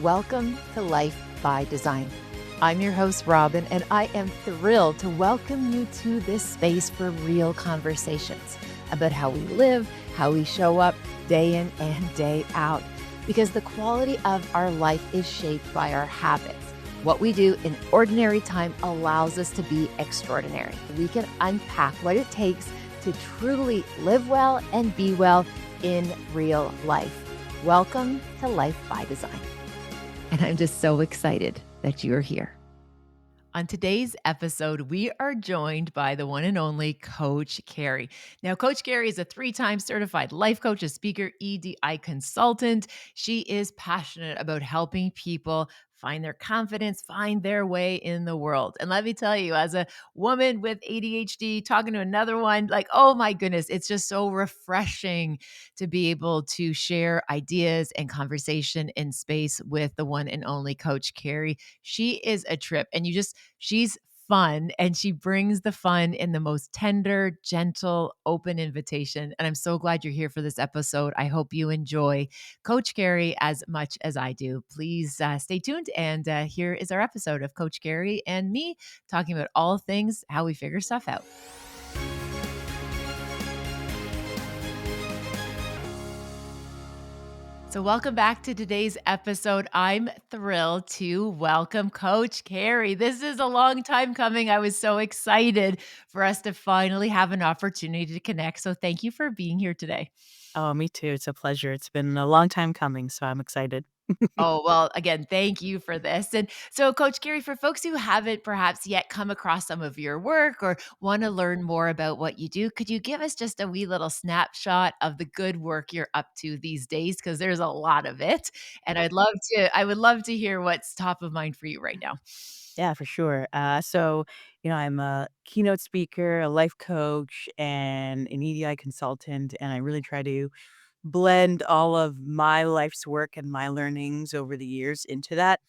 Welcome to Life by Design. I'm your host, Robyne, and I am thrilled to welcome you to this space for real conversations about how we live, how we show up day in and day out. Because the quality of our life is shaped by our habits. What we do in ordinary time allows us to be extraordinary. We can unpack what it takes to truly live well and be well in real life. Welcome to Life by Design. And I'm just so excited that you're here. On today's episode, we are joined by the one and only Coach Carey. Now, Coach Carey is a 3-time certified life coach, a speaker, EDI consultant. She is passionate about helping people find their confidence, find their way in the world. And let me tell you, as a woman with ADHD talking to another one, like, oh my goodness, it's just so refreshing to be able to share ideas and conversation in space with the one and only Coach Carey. She is a trip, and she's fun, and she brings the fun in the most tender, gentle, open invitation. And I'm so glad you're here for this episode. I hope you enjoy Coach Carey as much as I do. Please stay tuned. And here is our episode of Coach Carey and me talking about all things how we figure stuff out. So welcome back to today's episode. I'm thrilled to welcome Coach Carey. This is a long time coming. I was so excited for us to finally have an opportunity to connect. So thank you for being here today. Oh, me too. It's a pleasure. It's been a long time coming, so I'm excited. Oh, well, again, thank you for this. And so, Coach Carey, for folks who haven't perhaps yet come across some of your work or want to learn more about what you do, could you give us just a wee little snapshot of the good work you're up to these days? Because there's a lot of it. And I would love to hear what's top of mind for you right now. Yeah, for sure. I'm a keynote speaker, a life coach, and an EDI consultant, and I really try to blend all of my life's work and my learnings over the years into that.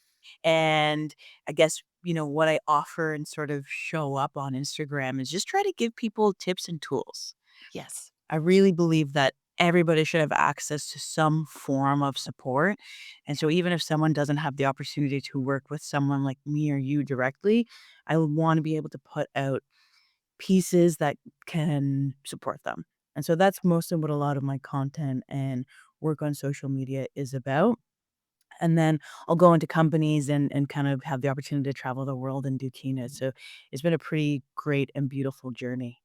And I guess, what I offer and sort of show up on Instagram is just try to give people tips and tools. Yes. I really believe that everybody should have access to some form of support. And so even if someone doesn't have the opportunity to work with someone like me or you directly, I want to be able to put out pieces that can support them. And so that's mostly what a lot of my content and work on social media is about. And then I'll go into companies and kind of have the opportunity to travel the world and do keynotes. So it's been a pretty great and beautiful journey.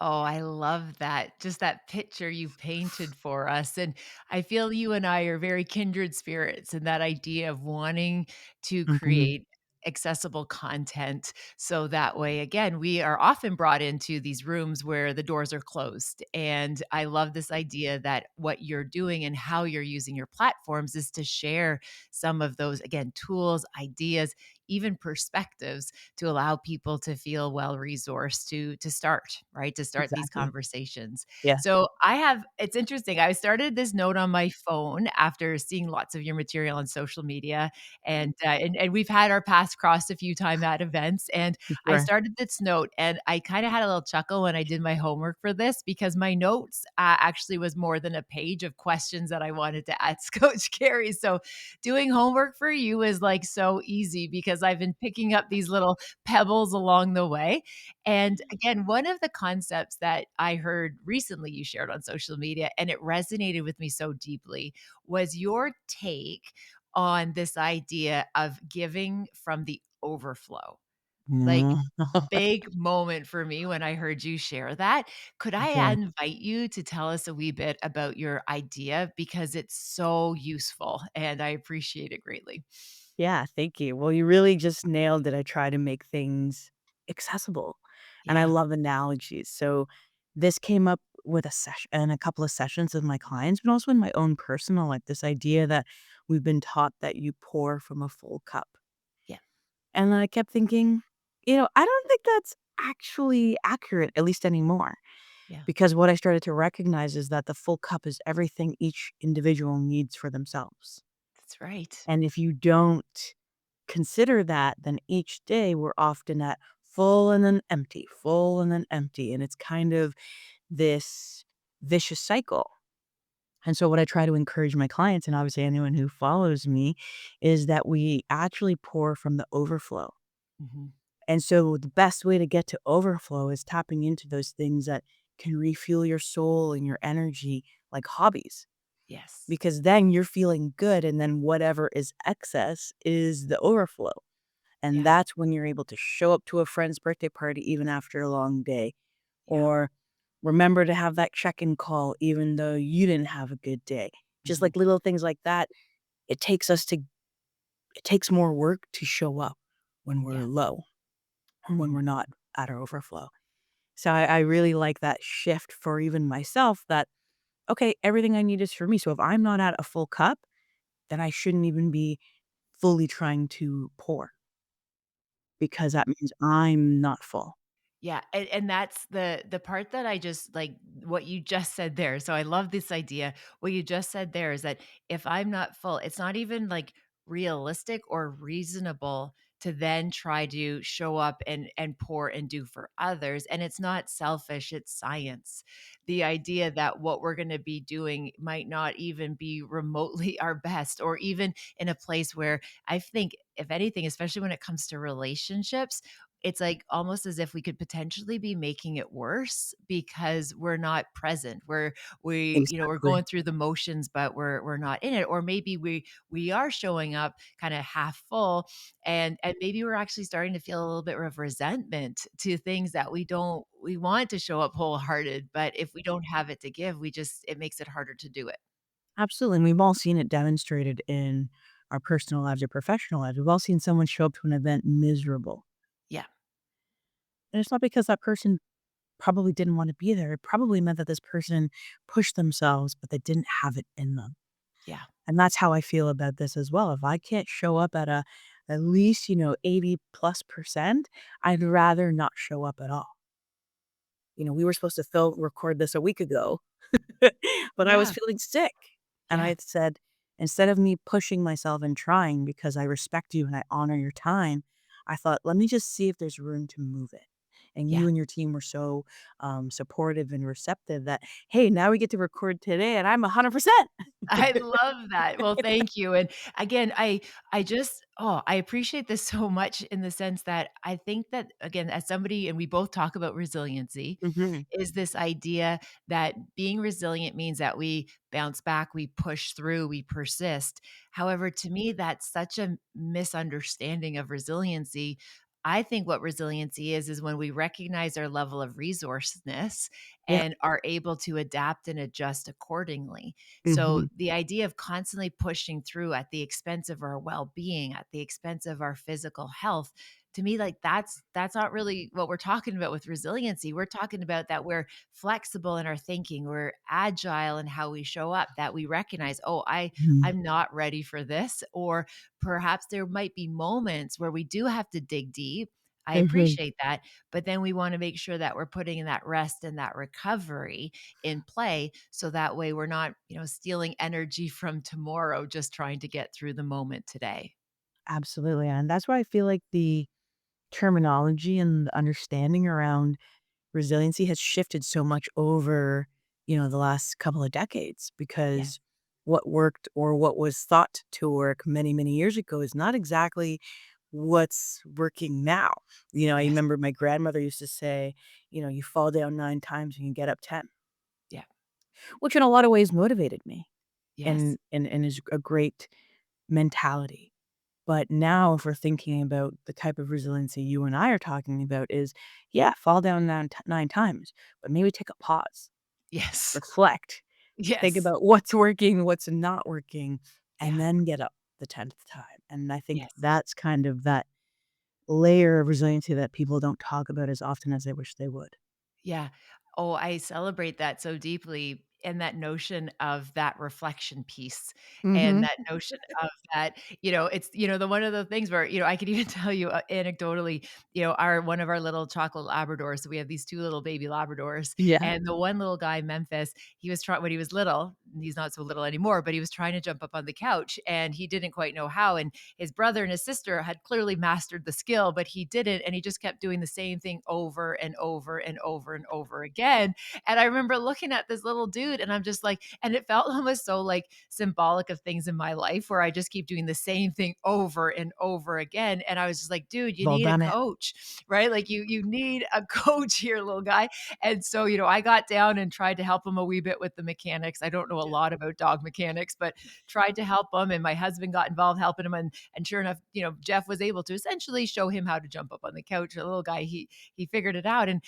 Oh, I love that. Just that picture you painted for us. And I feel you and I are very kindred spirits in that idea of wanting to Mhm. create accessible content. So that way, again, we are often brought into these rooms where the doors are closed. And I love this idea that what you're doing and how you're using your platforms is to share some of those, again, tools, ideas, even perspectives to allow people to feel well resourced to start, right? To start these Exactly. conversations. Yeah. So it's interesting. I started this note on my phone after seeing lots of your material on social media, and we've had our paths crossed a few times at events. And I Sure. started this note, and I kind of had a little chuckle when I did my homework for this because my notes actually was more than a page of questions that I wanted to ask Coach Carey. So doing homework for you is like so easy because I've been picking up these little pebbles along the way. And again, one of the concepts that I heard recently you shared on social media, and it resonated with me so deeply, was your take on this idea of giving from the overflow. Like, Mm. big moment for me when I heard you share that. Could I Sure. invite you to tell us a wee bit about your idea because it's so useful and I appreciate it greatly. Yeah, thank you. Well, you really just nailed it. I try to make things accessible, and I Yeah, love analogies. So this came up with a session and a couple of sessions with my clients, but also in my own personal life, this idea that we've been taught that you pour from a full cup. yeah, And then I kept thinking, I don't think that's actually accurate, at least anymore. yeah. Because what I started to recognize is that the full cup is everything each individual needs for themselves. That's right. And if you don't consider that, then each day we're often at full and then empty, full and then empty. And it's kind of this vicious cycle. And so what I try to encourage my clients, and obviously anyone who follows me, is that we actually pour from the overflow. Mhm. And so the best way to get to overflow is tapping into those things that can refuel your soul and your energy, like hobbies, Yes. because then you're feeling good. And then whatever is excess is the overflow. And Yeah. that's when you're able to show up to a friend's birthday party even after a long day, Yeah. or remember to have that check-in call even though you didn't have a good day. Just Mhm. like little things like that, it takes us to it takes more work to show up when we're Yeah. low or when Mhm. we're not at our overflow. So I really like that shift for even myself that, okay, everything I need is for me. So if I'm not at a full cup, then I shouldn't even be fully trying to pour because that means I'm not full. Yeah, and that's the part that I just like what you just said there. So I love this idea. What you just said there is that if I'm not full, it's not even like realistic or reasonable to then try to show up and pour and do for others. And it's not selfish, it's science. The idea that what we're going to be doing might not even be remotely our best, or even in a place where I think, if anything, especially when it comes to relationships, it's like almost as if we could potentially be making it worse because we're not present. We're Exactly. going through the motions, but we're not in it. Or maybe we are showing up kind of half full, and maybe we're actually starting to feel a little bit of resentment to things that we want to show up wholehearted, but if we don't have it to give, it makes it harder to do it. Absolutely. And we've all seen it demonstrated in our personal lives or professional lives. We've all seen someone show up to an event miserable. Yeah. And it's not because that person probably didn't want to be there. It probably meant that this person pushed themselves, but they didn't have it in them. Yeah. And that's how I feel about this as well. If I can't show up at least, 80 plus percent, I'd rather not show up at all. We were supposed to record this a week ago, but I was Yeah. feeling sick. And I Yeah. had said, instead of me pushing myself and trying because I respect you and I honor your time, I thought, let me just see if there's room to move it. And Yeah. you and your team were so supportive and receptive that, hey, now we get to record today and I'm 100%. I love that. Well, thank you. And again, I appreciate this so much in the sense that I think that again, as somebody, and we both talk about resiliency, Mhm. is this idea that being resilient means that we bounce back, we push through, we persist. However, to me, that's such a misunderstanding of resiliency. I think what resiliency is when we recognize our level of resourcefulness Yep. and are able to adapt and adjust accordingly. So Mhm. the idea of constantly pushing through at the expense of our well-being, at the expense of our physical health, to me, like that's not really what we're talking about with resiliency. We're talking about that we're flexible in our thinking, we're agile in how we show up, that we recognize, oh, Mhm. I'm not ready for this, or perhaps there might be moments where we do have to dig deep. I Mhm. appreciate that, but then we want to make sure that we're putting in that rest and that recovery in play so that way we're not, stealing energy from tomorrow just trying to get through the moment today. Absolutely. And that's why I feel like the terminology and the understanding around resiliency has shifted so much over, the last couple of decades Yeah. because what worked or what was thought to work many, many years ago is not exactly what's working now. I Yes. remember my grandmother used to say, you fall down 9 times and you get up 10, Yeah. which in a lot of ways motivated me Yes. and is a great mentality. But now if we're thinking about the type of resiliency you and I are talking about is, yeah, fall down 9 times, but maybe take a pause, Yes. reflect, think Yes. about what's working, what's not working, and Yeah. then get up the 10th time. And I think Yes. that's kind of that layer of resiliency that people don't talk about as often as they wish they would. Yeah. Oh, I celebrate that so deeply, and that notion of that reflection piece, and Mhm. that notion of that, it's, the one of the things where, I could even tell you, anecdotally, our one of our little chocolate Labradors, so we have these 2 little baby Labradors, Yeah. and the one little guy, Memphis, he was trying when he was little, he's not so little anymore, but he was trying to jump up on the couch, and he didn't quite know how, and his brother and his sister had clearly mastered the skill, but he didn't, and he just kept doing the same thing over and over and over and over again. And I remember looking at this little dude cute. And I'm just like, and it felt almost so like symbolic of things in my life where I just keep doing the same thing over and over again. And I was just like, dude, you Well need a done it. coach, right? Like you need a coach here, little guy. And so, I got down and tried to help him a wee bit with the mechanics. I don't know a lot about dog mechanics, but tried to help him. And my husband got involved helping him. And sure enough, Jeff was able to essentially show him how to jump up on the couch. The little guy, he figured it out. And,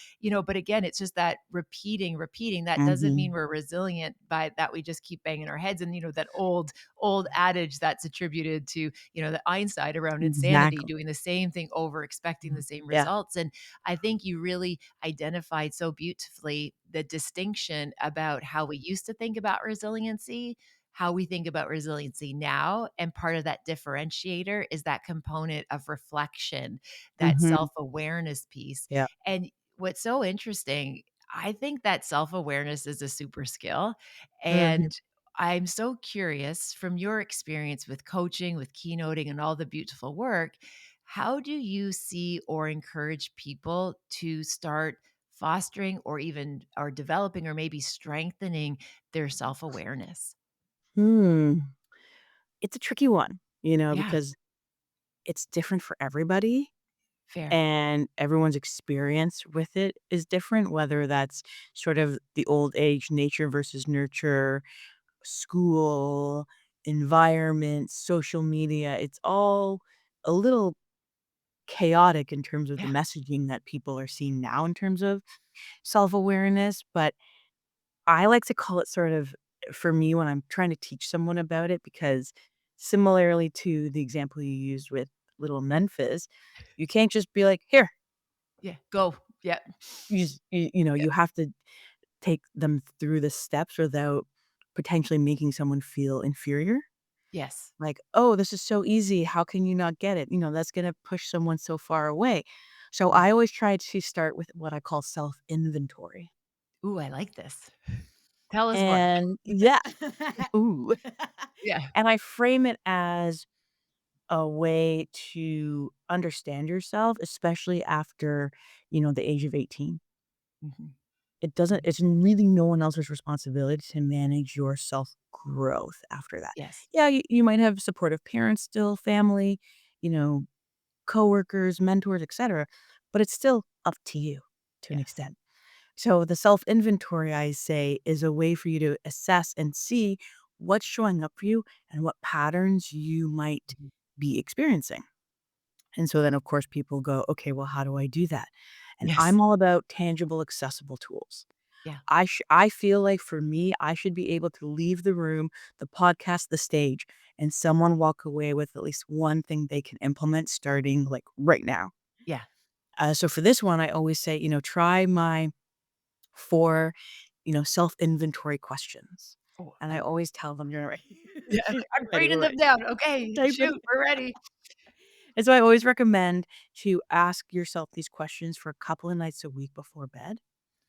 but again, it's just that repeating. That doesn't mean Mhm. we're resilient by that we just keep banging our heads. And, that old adage that's attributed to, the Einstein around insanity, Exactly. doing the same thing over, expecting the Mhm. same Yeah. results. And I think you really identified so beautifully the distinction about how we used to think about resiliency, how we think about resiliency now. And part of that differentiator is that component of reflection, that Mhm. self awareness piece. Yeah. And what's so interesting, I think that self awareness is a super skill. Mhm. And I'm so curious from your experience with coaching, with keynoting, and all the beautiful work. How do you see or encourage people to start fostering or even or developing or maybe strengthening their self-awareness? Hmm. It's a tricky one, Yeah, because it's different for everybody fair. and everyone's experience with it is different, whether that's sort of the old age nature versus nurture, school, environment, social media. It's all a little chaotic in terms of the Yeah, messaging that people are seeing now in terms of self-awareness, but I like to call it sort of for me when I'm trying to teach someone about it because similarly to the example you used with little Memphis, you can't just be like, "Here, yeah, go. Yeah, yeah, you have to take them through the steps without potentially making someone feel inferior. yes, Like, "Oh, this is so easy. How can you not get it?" That's gonna push someone so far away. So yeah. I always try to start with what I call self-inventory. Ooh, I like this. Tell us more. And yeah, ooh. Yeah. And I frame it as a way to understand yourself, especially after, the age of 18. Mhm, mhm. It's really no one else's responsibility to manage your self-growth after that. Yes, Yeah, you might have supportive parents still, family, you know, coworkers, mentors, etc., but it's still up to you to an yes. extent. So the self-inventory, I say, is a way for you to assess and see what's showing up for you and what patterns you might Mhm. be experiencing. And so then, of course, people go, okay, well, how do I do that? And Yes. I'm all about tangible, accessible tools. Yeah. I feel like for me, I should be able to leave the room, the podcast, the stage, and someone walk away with at least one thing they can implement starting like right now. Yeah. So for this one, I always say, try my 4, self-inventory questions. Oh, And I I always tell them, "You're right." yeah, She's I'm ready, writing we're them ready. down. Okay, Type it. shoot, we're ready. And so I always recommend to ask yourself these questions for a couple of nights a week before bed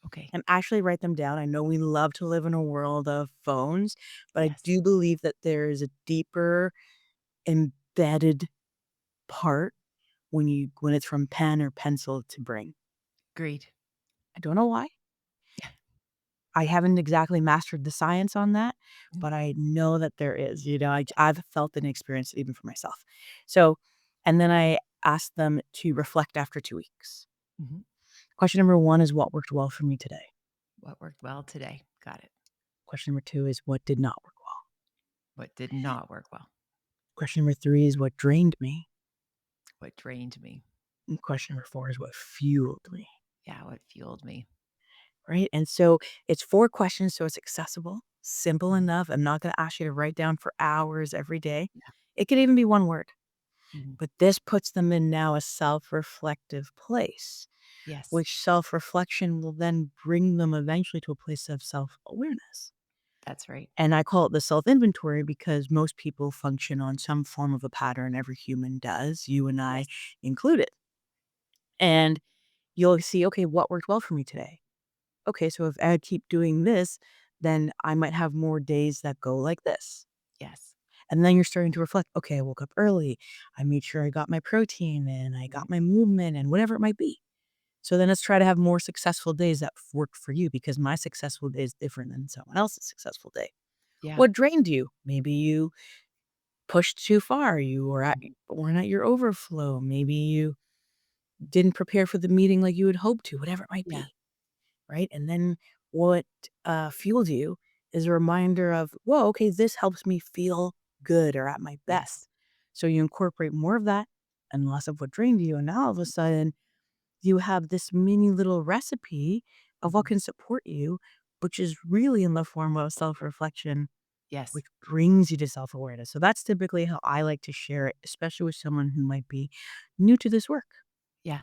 Okay. and actually write them down. I know we love to live in a world of phones, but I Yes. do believe that there's a deeper embedded part when it's from pen or pencil to bring. Agreed. I don't know why. Yeah. I haven't exactly mastered the science on that, Mm, but I know that there is, I've felt and experienced it even for myself. So, and then I asked them to reflect after 2 weeks. mhm. Question number 1 is what worked well for me today. What worked well today? Got it. Question number 2 is what did not work well. What did not work well? Question number 3 is what drained me. What drained me? And question number 4 is what fueled me. Yeah, what fueled me? Right. And so it's 4 questions. So it's accessible, simple Mhm. enough. I'm not going to ask you to write down for hours every day. Yeah. It could even be one word. Mhm. But this puts them in now a self-reflective place, Yes, which self-reflection will then bring them eventually to a place of self-awareness. that's right. And I call it the self-inventory because most people function on some form of a pattern. Every human does, you and I Yes, included. And you'll see, okay, what worked well for me today? Okay, so if I keep doing this, then I might have more days that go like this. yes. And then you're starting to reflect, okay, I woke up early. I made sure I got my protein and I Mhm. got my movement and whatever it might be. So then let's try to have more successful days that work for you because my successful day is different than someone else's successful day. Yeah. What drained you? Maybe you pushed too far. You weren't at your overflow. Maybe you didn't prepare for the meeting like you had hoped to, whatever it might Yeah. be. Right. And then what fueled you is a reminder of, whoa, okay, this helps me feel good or at my Yes. best. So you incorporate more of that and less of what drained you. And now all of a sudden, you have this mini little recipe of what Mhm. can support you, which is really in the form of self reflection, Yes. which brings you to self awareness. So that's typically how I like to share it, especially with someone who might be new to this work. Yeah.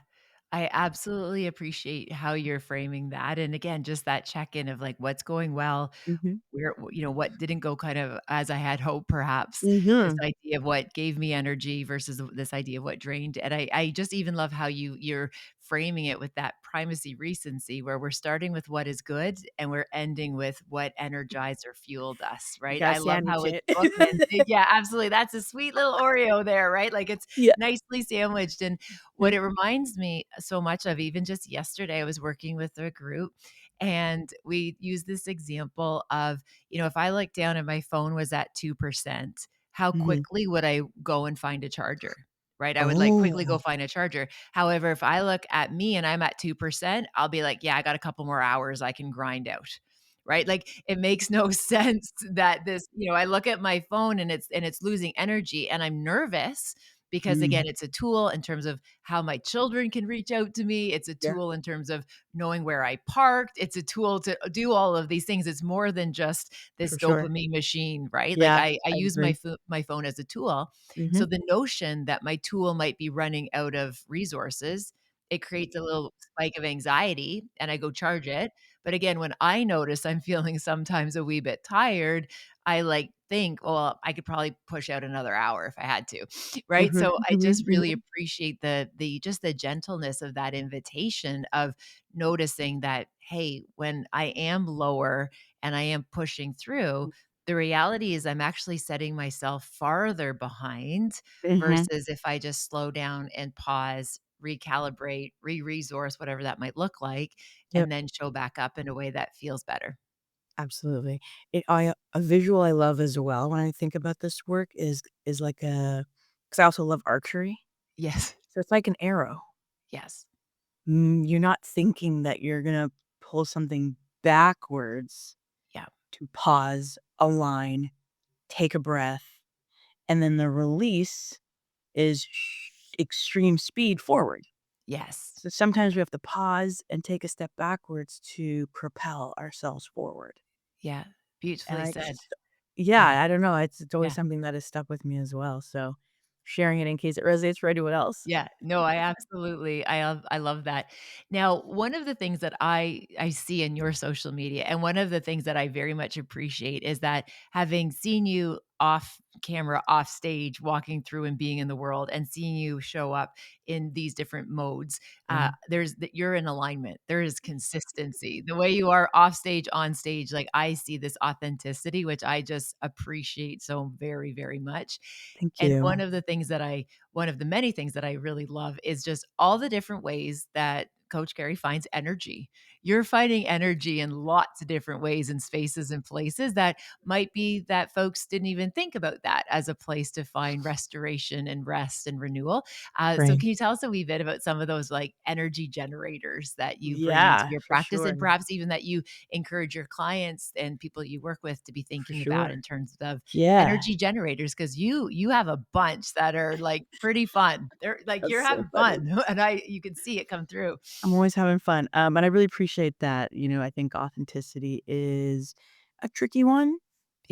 I absolutely appreciate how you're framing that, and again, just that check-in of, like, what's going well, Hmm. where what didn't go kind of as I had hoped perhaps, this Hmm. idea of what gave me energy versus this idea of what drained, and I just even love how you're framing it with that primacy recency where we're starting with what is good and we're ending with what energized or fueled us, You right? gotta I love sandwich how it's it. bookended. Yeah, absolutely, that's a sweet little Oreo there, right? Like, it's Yeah. nicely sandwiched, and what it reminds me so much of, even just yesterday, I was working with a group and we used this example of, if I looked down and my phone was at 2%, how Hmm. quickly would I go and find a charger? Right? I would like quickly go Oh, find a charger. However, if I look at me and I'm at 2%, I'll be like, yeah, I got a couple more hours I can grind out. Right? Like it makes no sense that I look at my phone and it's losing energy and I'm nervous because again, mm, it's a tool in terms of how my children can reach out to me. It's a yeah, tool in terms of knowing where I parked. It's a tool to do all of these things. It's more than just this for sure. dopamine machine, right? Like Yeah, I I use agree. my phone as a tool. Hmm. So the notion that my tool might be running out of resources, it creates a little spike of anxiety and I go charge it. But again, when I notice I'm feeling sometimes a wee bit tired, I like think, well, I could probably push out another hour if I had to. Right? Hmm. So I Hmm. just really Hmm. appreciate the just the gentleness of that invitation of noticing that, hey, when I am lower and I am pushing through, the reality is I'm actually setting myself farther behind Hmm. versus if I just slow down and pause, recalibrate, re-resource, whatever that might look like, Yep, and then show back up in a way that feels better. absolutely. A visual I love as well when I think about this work is like a because I also love archery. Yes. So it's like an arrow. Yes. You're not thinking that you're gonna pull something backwards Yeah. to pause, align, take a breath, and then the release is extreme speed forward. Yes. So sometimes we have to pause and take a step backwards to propel ourselves forward. Yeah. And Beautifully I said. just yeah, Yeah. I don't know, it's always Yeah. something that has stuck with me as well, so sharing it in case it resonates for anyone else. Yeah, no, I love that. Now, one of the things that I see in your social media, and one of the things that I very much appreciate is that having seen you off camera, off stage, walking through and being in the world and seeing you show up in these different modes, Yeah, there's that you're in alignment. There is consistency. The way you are off stage, on stage, like I see this authenticity, which I just appreciate so very, very much. thank And you. one of the many things that I really love is just all the different ways that Coach Carey finds energy. You're finding energy in lots of different ways and spaces and places that might be that folks didn't even think about that as a place to find restoration and rest and renewal. So Right. can you tell us a wee bit about some of those like energy generators that you bring into Yeah, your for practice sure, and perhaps even that you encourage your clients and people you work with to be for thinking about sure. in terms of Yeah, energy generators, because you have a bunch that are, like, pretty fun. They're like, that's you're so having funny. fun, and you can see it come through. I'm always having fun, and I really appreciate that, I think authenticity is a tricky one,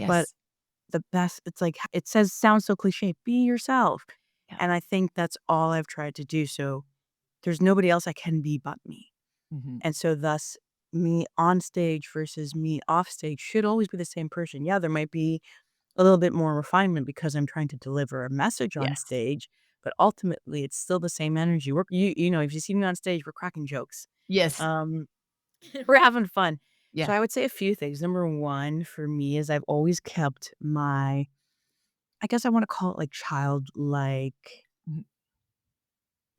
but Yes. the best it's like it says sounds so cliche, "Be yourself," Yeah. and I think that's all I've tried to do, so there's nobody else I can be but me, Mhm. and so thus, me on stage versus me off stage should always be the same person. Yeah, there might be a little bit more refinement because I'm trying to deliver a message on Yes. stage, but ultimately, it's still the same energy. If you see me on stage, we're cracking jokes. Yes. Um, we're having fun. So Yeah. I would say a few things. Number one for me is I've always kept my, I guess I want to call it like childlike Mhm.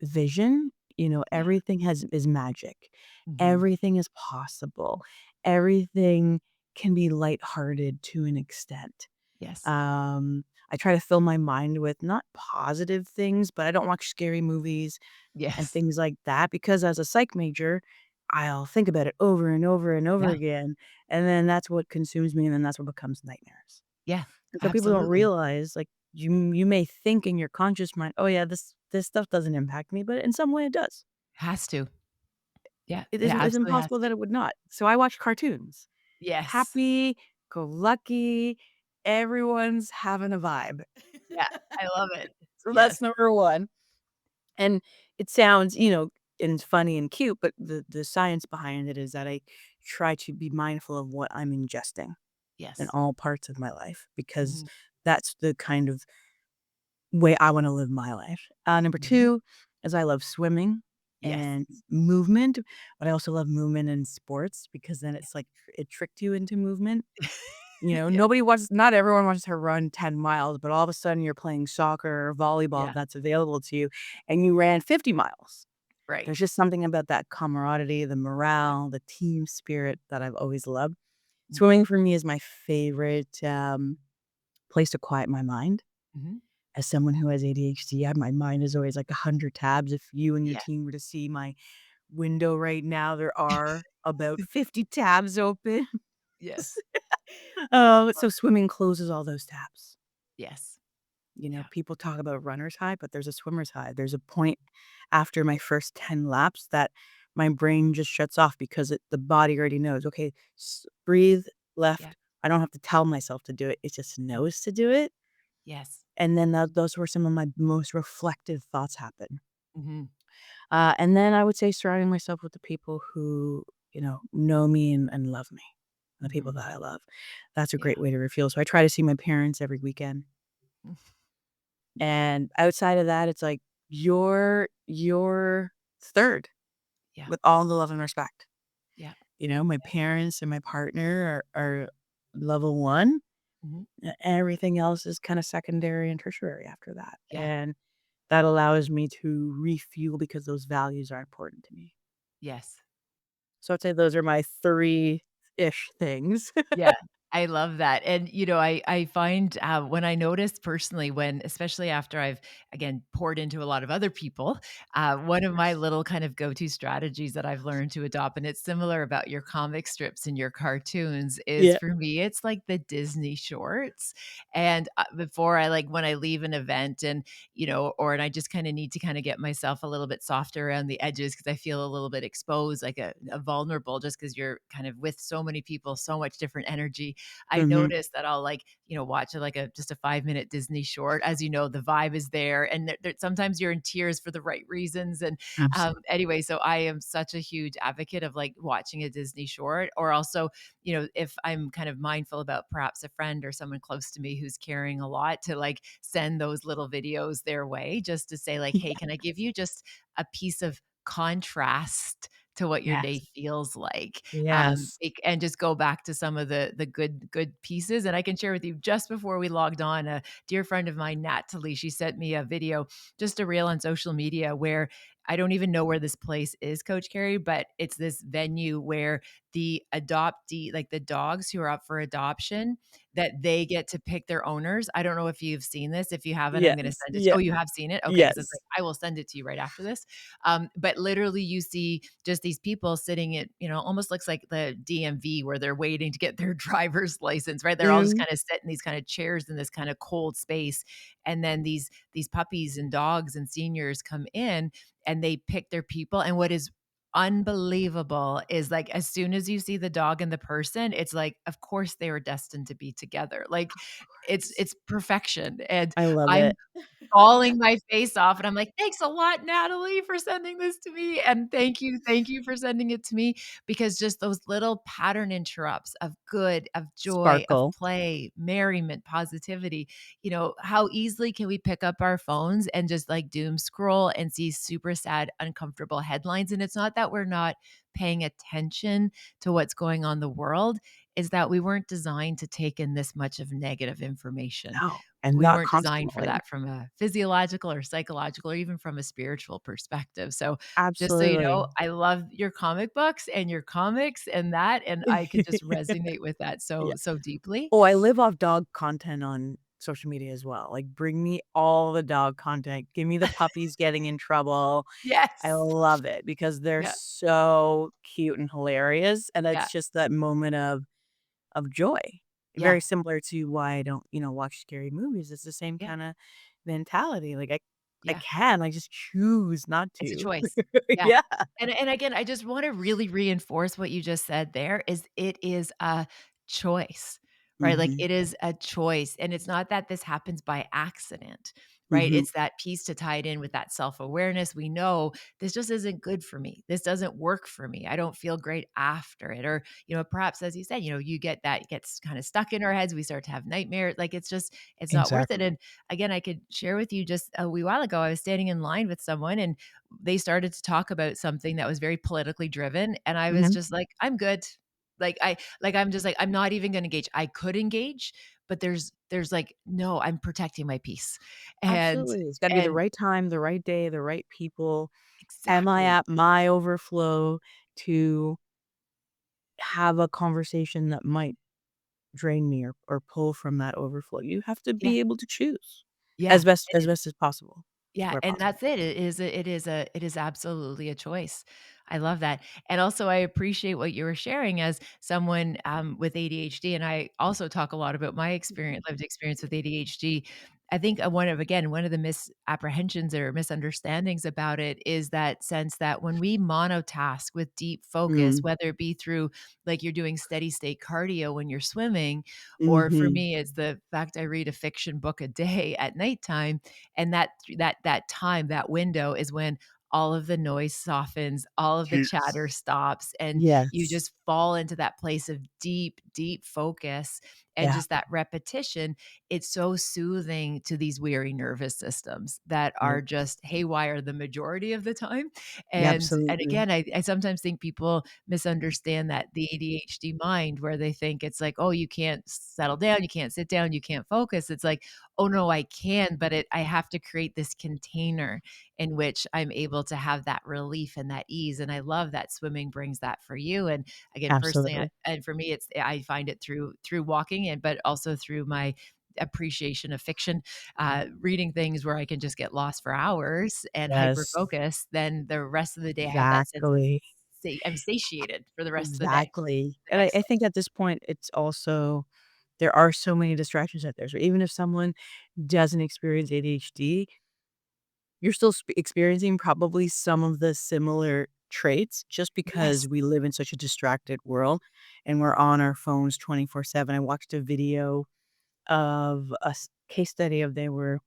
vision. Yeah. everything is magic. Mhm. Everything is possible. Everything can be lighthearted to an extent. Yes. I try to fill my mind with not positive things, but I don't watch scary movies and Yes. things like that because as a psych major, I'll think about it over and over and over Yeah. again, and then that's what consumes me, and then that's what becomes nightmares. Yeah. And so people don't Absolutely. realize, like, you may think in your conscious mind, "Oh, yeah, this stuff doesn't impact me," but in some way it does. Has to. Yeah. It It isn't it's absolutely has impossible to. that it would not. So I watch cartoons. Yes. Happy, go lucky, everyone's having a vibe. Yeah. I love it. So Yes. that's number 1. And it sounds, and funny and cute, but the science behind it is that I try to be mindful of what I'm ingesting in Yes. all parts of my life because Mhm. that's the kind of way I wanna live my life. Number Mhm. 2 is I love swimming Yes. and movement, but I also love movement in sports because then Yeah. it's like it tricked you into movement. Yeah. Not everyone wants to run 10 miles, but all of a sudden you're playing soccer or volleyball Yeah. that's available to you, and you ran 50 miles. Right. There's just something about that camaraderie, the morale, the team spirit that I've always loved. Mhm. Swimming for me is my favorite, place to quiet my mind. Mhm. As someone who has ADHD, my mind is always like 100 tabs. If you and your Yeah. team were to see my window right now, there are about 50 tabs open. Yes. So swimming closes all those tabs. Yes. Yeah. People talk about runner's high, but there's a swimmer's high. There's a point after my first 10 laps that my brain just shuts off because the body already knows, okay, breathe Yeah. left. I don't have to tell myself to do it. It just Mm. knows to do it. Yes. And then those were some of my most reflective thoughts happen. Mhm. And then I would say surrounding myself with the people who, know me and love me, the people Mhm. that I love. That's a Yeah. great way to refuel. So I try to see my parents every weekend. Mm. And outside of that, it's like you're 3rd Yeah. with all the love and respect. Yeah. My parents and my partner are level 1. Mhm. Everything else is kinda secondary and tertiary after that. Yeah. And that allows me to refuel because those values are important to me. Yes. So I'd say those are my 3-ish things. Yeah, I love that, and, I find, when I notice personally when especially after I've, again, poured into a lot of other people, one of my little kind of go-to strategies that I've learned to adopt, and it's similar about your comic strips and your cartoons, is Yeah. for me, it's like the Disney shorts, and, before I like, when I leave an event and, and I just kinda need to kinda get myself a little bit softer around the edges because I feel a little bit exposed, like a vulnerable just because 'cause you're kind of with so many people, so much different energy. I Mhm. noticed that I'll like, watch like just a 5-minute Disney short. As you know, the vibe is there and sometimes you're in tears for the right reasons. And Absolutely. anyway, so I am such a huge advocate of like watching a Disney short or also, if I'm kind of mindful about perhaps a friend or someone close to me who's carrying a lot to like send those little videos their way just to say like, hey, Yeah. can I give you just a piece of contrast to what your day Yes. feels like? Yes. And just go back to some of the good pieces, and I can share with you just before we logged on, a dear friend of mine, Natalie, she sent me a video, just a reel on social media where I don't even know where this place is, Coach Carey, but it's this venue where the adoptee, like the dogs who are up for adoption, that they get to pick their owners. I don't know if you've seen this. If you haven't, I'm gonna Yes. send it. Yeah. Oh, you have seen it? Okay, because Yes. I will send it to you right after this. But literally, you see just these people sitting at, almost looks like the DMV where they're waiting to get their driver's license, right? They're all just Mhm. kind of sitting in these kind of chairs in this kind of cold space. And then these puppies and dogs and seniors come in and they pick their people. And what is unbelievable is like as soon as you see the dog and the person, it's like, of course they were destined to be together. Like Course. it's perfection. And I love I'm it. bawling my face off, and I'm like, "Thanks a lot, Natalie, for sending this to me, and thank you for sending it to me," because just those little pattern interrupts of good, of joy, of Sparkle. play, merriment, positivity, how easily can we pick up our phones and just, like, doom scroll and see super sad, uncomfortable headlines, and it's not that we're not paying attention to what's going on in the world, is that we weren't designed to take in this much of negative information. No. and We not weren't designed for constantly. that from a physiological or psychological or even from a spiritual perspective. So just so you know, Absolutely. I love your comic books and your comics and that, and I could just resonate with that Yeah. so deeply. Oh, I live off dog content on social media as well. Like, bring me all the dog content. Give me the puppies getting in trouble. I Yes. love it because they're Yeah, so cute and hilarious, and yeah, it's just that moment of joy. yeah, Very similar to why I don't, watch scary movies. It's the same yeah, kinda mentality. Like, I yeah. can, I just choose not It's a to. choice. Yeah. Yeah. And again, I just wanna really reinforce what you just said there is it is a choice, right? Like, Mhm. it is a choice, and it's not that this happens by accident, right? Mhm. It's that piece to tie it in with that self-awareness. We know this just isn't good for me. This doesn't work for me. I don't feel great after it. Or, perhaps as you said, you get that it gets kind of stuck in our heads. We start to have nightmares. Like it's not worth it. Exactly. And again, I could share with you just a wee while ago, I was standing in line with someone and they started to talk about something that was very politically driven, and I was Mhm. just like, "I'm good." I'm just like, "I'm not even gonna engage." I could engage, but there's like, "No, I'm protecting my peace." And Absolutely. It's gotta be the and right time, the right day, the right people. Am I exactly. at my overflow to have a conversation that might drain me or pull from that overflow? You have to Yeah, be able to choose yeah. as best as possible, Yeah, where and possible. that's it. It is absolutely a choice. I love that. And also I appreciate what you were sharing as someone with ADHD. And I also talk a lot about my lived experience with ADHD. I think one of the misapprehensions or misunderstandings about it is that sense that when we monotask with deep focus, Mm. whether it be through like you're doing steady state cardio when you're swimming, or for Mhm. me, it's the fact I read a fiction book a day at nighttime, and that time, that window is when all of the noise softens, all of the chatter Yes. stops, and you Yes. just fall into that place of deep, deep focus and Yeah. just that repetition. It's so soothing to these weary nervous systems that Yeah. are just haywire the majority of the time. Yeah, And absolutely. again, I sometimes think people misunderstand that the ADHD mind where they think it's like, "Oh, you can't settle down, you can't sit down, you can't focus." It's like, "Oh, no, I can, but I have to create this container in which I'm able to have that relief and that ease." And I love that swimming brings that for you. And again, personally, Absolutely. and for me, I find it through walking and but also through my appreciation of fiction, reading things where I can just get lost for hours and hyper Yes. focus. Then the rest of the day, I have that sense of Exactly. I'm satiated for the rest of the day. Exactly. The And I next day. think at this point, it's also there are so many distractions out there. So even if someone doesn't experience ADHD, you're still experiencing probably some of the similar traits just Yes. because we live in such a distracted world and we're on our phones 24/7. I watched a video of a case study of they were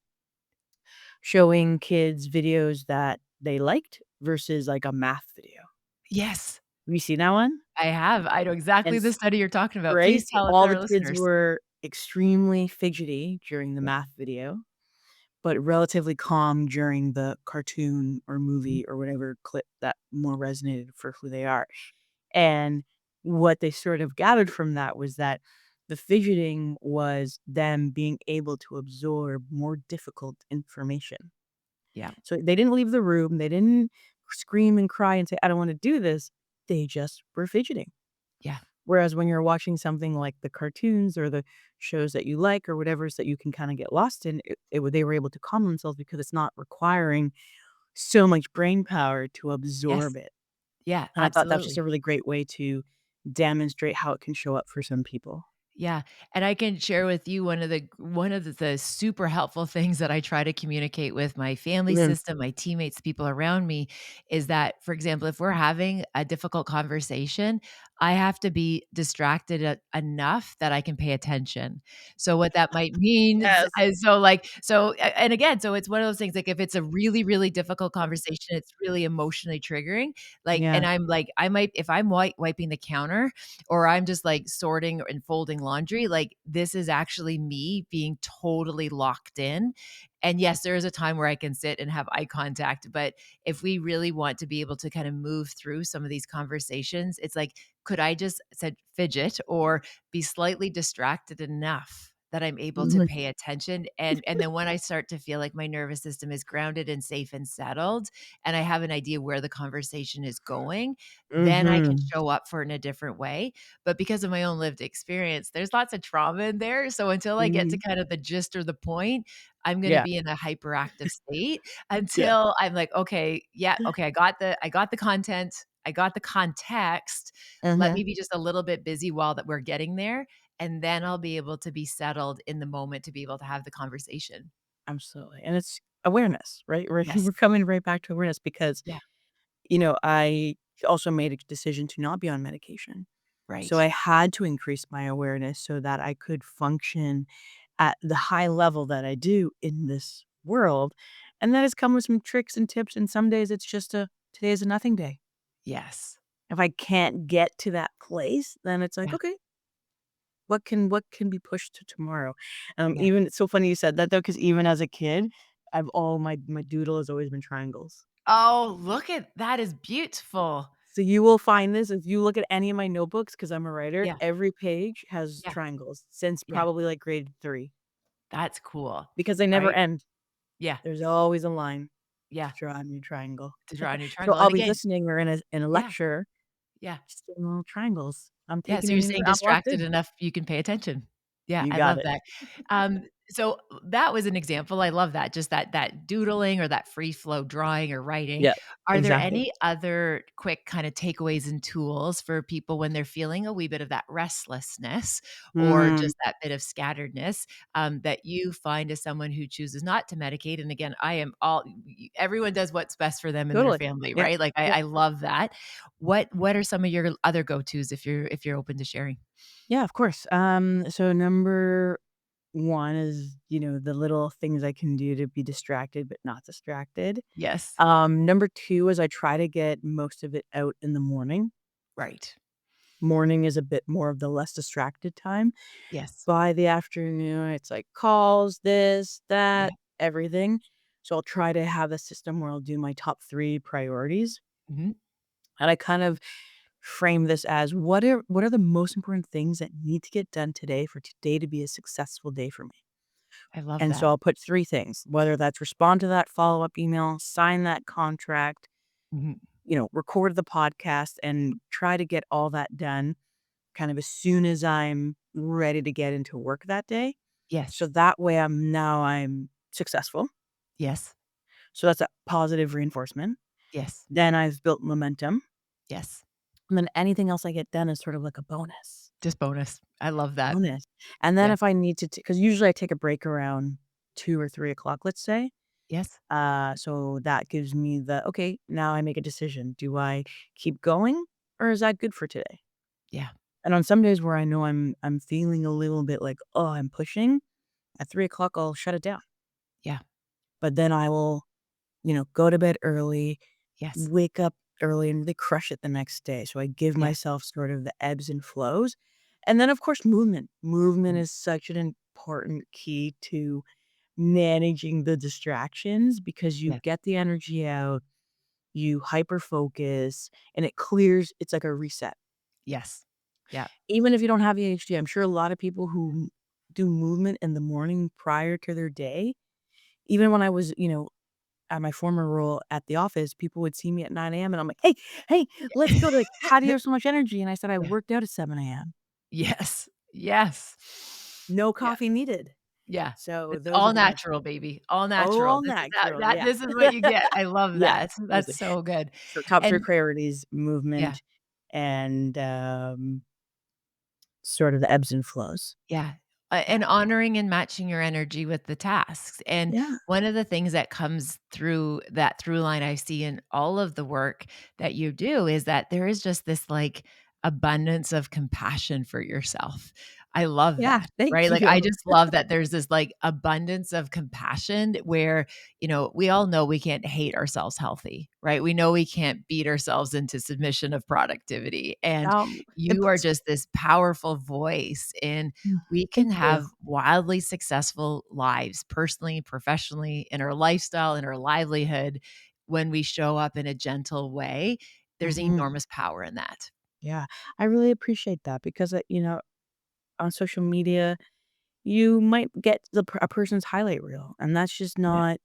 showing kids videos that they liked versus like a math video. Yes. Have you seen that one? I have. I know And exactly the study you're talking about. right? Please tell it to All the our kids listeners. were extremely fidgety during the Yeah. math video, but relatively calm during the cartoon or movie or whatever clip that more resonated for who they are. And what they sort of gathered from that was that the fidgeting was them being able to absorb more difficult information. Yeah. So they didn't leave the room, they didn't scream and cry and say, "I don't wanna do this." They just were fidgeting. Yeah. Whereas when you're watching something like the cartoons or the shows that you like or whatever is that you can kinda get lost in, they were able to calm themselves because it's not requiring so much brain power to Yes. absorb it. Yeah, And I thought that was just absolutely. a really great way to demonstrate how it can show up for some people. Yeah, and I can share with you one of the super helpful things that I try to communicate with my family Mhm. system, my teammates, people around me is that, for example, if we're having a difficult conversation, I have to be distracted enough that I can pay attention. So what that might mean Yes. and again, so it's one of those things like if it's a really really difficult conversation, it's really emotionally triggering. Yeah. And I'm like I might if I'm wiping the counter or I'm just like sorting and folding laundry, like this is actually me being totally locked in. And yes, there is a time where I can sit and have eye contact, but if we really want to be able to kind of move through some of these conversations, it's like, could I just said fidget or be slightly distracted enough that I'm able to Mhm. pay attention, and then when I start to feel like my nervous system is grounded and safe and settled, and I have an idea where the conversation is going, then I can Mhm. show up for it in a different way. But because of my own lived experience, there's lots of trauma in there, so until I get to Mhm. kind of the gist or the point, I'm gonna Yeah. be in a hyperactive state Yeah. until I'm like, "Okay, yeah, okay, I got the content, I got the context. Let Mhm. me be just a little bit busy while that we're getting there, and then I'll be able to be settled in the moment to be able to have the conversation." Absolutely, and it's awareness, right? We're Yes. we're coming right back to awareness because, Yeah. I also made a decision to not be on medication. So Right. I had to increase my awareness so that I could function at the high level that I do in this world, and that has come with some tricks and tips, and some days it's just today is a nothing day. Yes. If I can't get to that place, then it's like, Yeah. "Okay, what can be pushed to tomorrow?" Yeah. Even it's so funny you said that though, because even as a kid, I've all my doodle has always been triangles. Oh, look at that is beautiful. So you will find this if you look at any of my notebooks, because 'cause I'm a writer, Yeah. every page has Yeah. triangles since Yeah. probably, like, grade 3 That's cool. because they never Right? end. Yeah. There's always a line Yeah. to draw a new triangle. To draw a new So triangle, I'll and be again listening or in a yeah. lecture, Yeah. just doing little triangles. I'm Yeah, taking so it you're in, saying I'm locked distracted in. enough you can pay attention. Yeah, You I got love it. that. So that was an example, I love that, just that doodling or that free flow drawing or writing. Yeah, Are there exactly. any other quick kind of takeaways and tools for people when they're feeling a wee bit of that restlessness or Mm, just that bit of scatteredness, that you find as someone who chooses not to medicate? And again, I am all everyone does what's best for them and their totally. family, Yep, right? Like, I yep. I love that. What are some of your other go-tos if you're open to sharing? Yeah, of course. So number 1 is, the little things I can do to be distracted, but not distracted. Yes. Number 2 is I try to get most of it out in the morning. Right. Morning is a bit more of the less distracted time. Yes. By the afternoon, it's like calls, this, Yeah. that, everything. So I'll try to have a system where I'll do my top 3 priorities. Mhm. And I kind of frame this as what are the most important things that need to get done today for today to be a successful day for me. I love And so that. I'll put 3 things, whether that's respond to that follow-up email, sign that contract, Mhm. record the podcast and try to get all that done kind of as soon as I'm ready to get into work that day. So Yes. that way I'm successful. Yes. So that's a positive reinforcement. Yes. Then I've built momentum. Yes. And then anything else I get done is sort of like a bonus. Just bonus. I love that. Bonus. And then Yeah. if I need to, because usually I take a break around 2 or 3 o'clock, let's say. Yes. So that gives me okay, now I make a decision. Do I keep going or is that good for today? Yeah. And on some days where I know I'm feeling a little bit like, oh, I'm pushing, at 3 o'clock, I'll shut it down. Yeah. But then I will, go to bed early, Yes. wake up early and really crush it the next day. So I give Yeah. myself sort of the ebbs and flows. And then of course movement. Movement Mhm. is such an important key to managing the distractions because you Yes. get the energy out, you hyper focus, and it's like a reset. Yes. Yeah. Even if you don't have ADHD, I'm sure a lot of people who do movement in the morning prior to their day, even when I was, at my former role at the office, people would see me at 9 AM and I'm like, "Hey, hey, let's go." They're like, "How do you have so much energy?" And I said, "I Yeah. worked out at 7 AM. Yes. Yes. No Yeah. coffee needed." Yeah. So It's those all have been my natural, baby. All oh, natural. all This is that natural, that yeah. this is what you get. I love Yeah, that. That's seriously. so good. So top 3 And priorities, yeah. movement and, sort of the ebbs and flows. Yeah, Yeah. and honoring and matching your energy with the tasks, and Yeah. one of the things that comes through that through line I see in all of the work that you do is that there is just this, like, abundance of compassion for yourself. I love Yeah, that, thank right? Like, I you. just love that there's this, like, abundance of compassion where, we all know we can't hate ourselves healthy, right? We know we can't beat ourselves into submission of productivity, and It you are puts just this powerful voice in mm, we thank can you. have wildly successful lives personally, professionally, in our lifestyle, in our livelihood when we show up in a gentle way. There's Mhm. enormous power in that. Yeah, I really appreciate that because, on social media, you might get a person's highlight reel, and that's just Yeah. not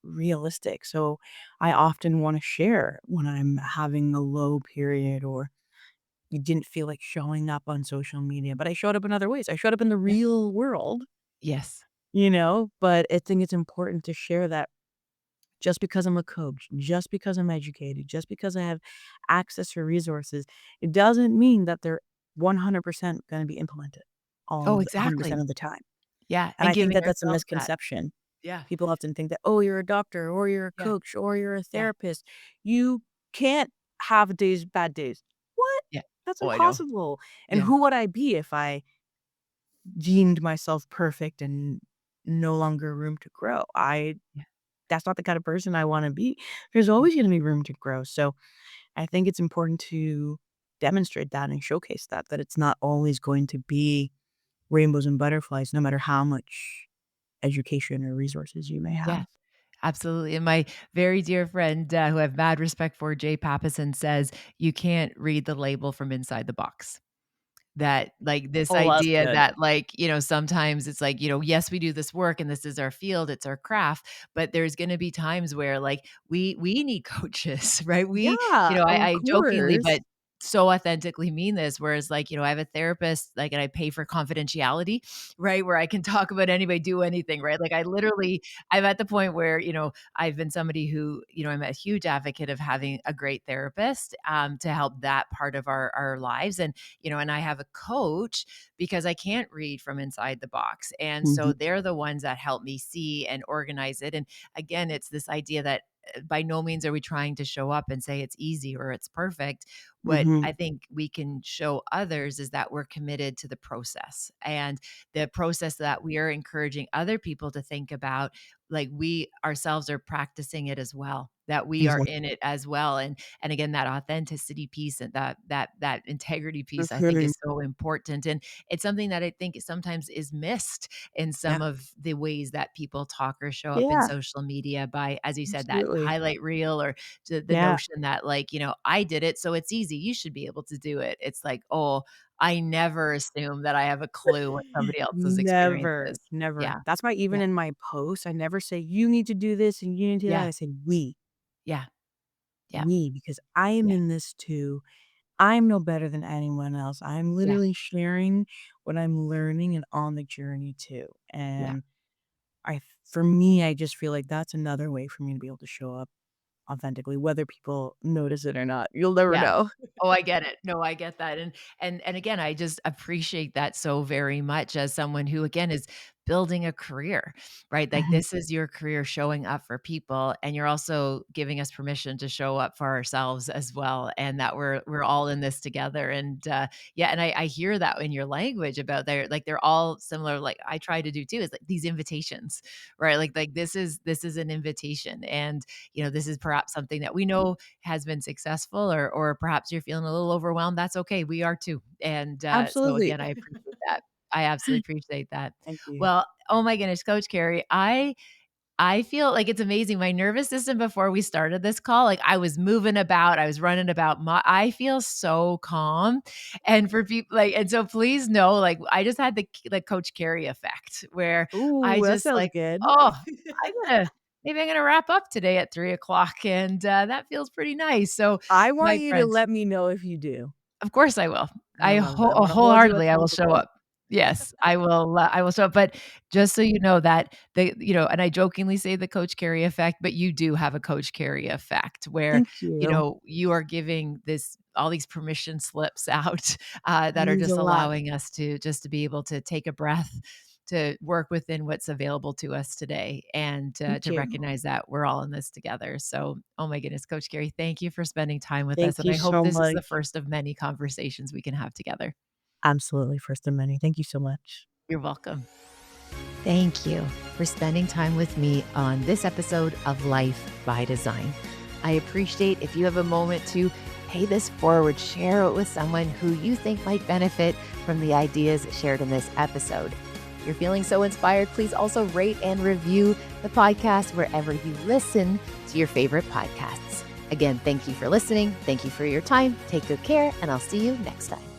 realistic. So I often want to share when I'm having a low period or you didn't feel like showing up on social media, but I showed up in other ways. I showed up in the Yeah. real world, Yes. but I think it's important to share that just because I'm a coach, just because I'm educated, just because I have access to resources, it doesn't mean that they're 100% going to be implemented Oh, 100% exactly. of the time. Yeah, And and I think giving that that's a ourselves that. misconception. Yeah. People often think that, oh, you're a doctor or you're a Yeah. coach or you're a Yeah. therapist. You can't have bad days. What? Yeah. That's Oh, I know. impossible. And Yeah. who would I be if I deemed myself perfect and no longer room to grow? Yeah. That's not the kind of person I want to be. There's Yeah. always going to be room to grow. So I think it's important to demonstrate that and showcase that it's not always going to be rainbows and butterflies, no matter how much education or resources you may Yeah. have. Absolutely, and my very dear friend, who I have mad respect for, Jay Papasan, says, "You can't read the label from inside the box." That, like, this Oh, that's idea good. that, like, sometimes it's like, yes, we do this work and this is our field, it's our craft, but there's gonna be times where, like, we need coaches, right? Yeah, of I jokingly, course. but so authentically mean this, whereas, like, I have a therapist, like, and I pay for confidentiality, right? Where I can talk about anybody, do anything, right? Like, I'm at the point where, I've been somebody who, I'm a huge advocate of having a great therapist, to help that part of our lives, and I have a coach because I can't read from inside the box. And so Mhm, they're the ones that help me see and organize it. And again, it's this idea that by no means are we trying to show up and say it's easy or it's perfect. What mhm, I think we can show others is that we're committed to the process and the process that we are encouraging other people to think about, like we ourselves are practicing it as well, that we are in exactly. it as well. And again, that authenticity piece and that integrity piece, I think Mhm, is so important. And it's something that I think sometimes is missed in yeah, some of the ways that people talk or show up in yeah, social media by, as you said, that absolutely. highlight reel or the Yeah. notion that, like, I did it, so it's easy. You should be able to do it. It's like, oh, I never assume that I have a clue what somebody else's experience Never, is. never. Yeah. That's why Yeah. even in my posts, I never say, "You need to do this and you need to do that." Yeah. I say, "We." Yeah. Yeah. We, because I am Yeah. in this too. I'm no better than anyone else. I'm Yeah. literally sharing what I'm learning and on the journey too. Yeah. And for me, I just feel like that's another way for me to be able to show up authentically, whether people notice it or not. You'll never Yeah. know. Oh, I get it. No, I get that, and again, I just appreciate that so very much as someone who, again, is building a career, right? Like, Mhm, this is your career showing up for people, and you're also giving us permission to show up for ourselves as well, and that we're all in this together, and, yeah, and I hear that in your language about they're all similar, like, I try to do too, is, like, these invitations, right? Like, this is an invitation, and, this is perhaps something that we know has been successful or perhaps you're feeling a little overwhelmed, that's okay. We are too. And so absolutely. again, I appreciate that. I absolutely appreciate that. Thank you. Well, oh my goodness, Coach Carey, I feel like it's amazing. My nervous system before we started this call, like I was moving about, I was running about. I feel so calm, and for people like, and so please know, like I just had the Coach Carey effect where I Ooh, that just sounds like, good. oh, I'm gonna maybe I'm gonna wrap up today at 3 o'clock, and that feels pretty nice. So, I want my you to friend, let me know if you do. of course I will. I love that. I wanna hold you Wholeheartedly, I will show accountable. up. Yes, I will show up, but just so you know that and I jokingly say the Coach Carey effect, but you do have a Coach Carey effect where, Thank you. you are giving all these permission slips out, It that are means a just lot. allowing us to be able to take a breath, to work within what's available to us today, and, Thank to you. recognize that we're all in this together. So, oh my goodness, Coach Carey, thank you for spending time with us, Thank and you I hope so this is the much. first of many conversations we can have together. Absolutely, first of many. Thank you so much. You're welcome. Thank you for spending time with me on this episode of Life by Design. I appreciate if you have a moment to pay this forward, share it with someone who you think might benefit from the ideas shared in this episode. If you're feeling so inspired, please also rate and review the podcast wherever you listen to your favorite podcasts. Again, thank you for listening. Thank you for your time. Take good care, and I'll see you next time.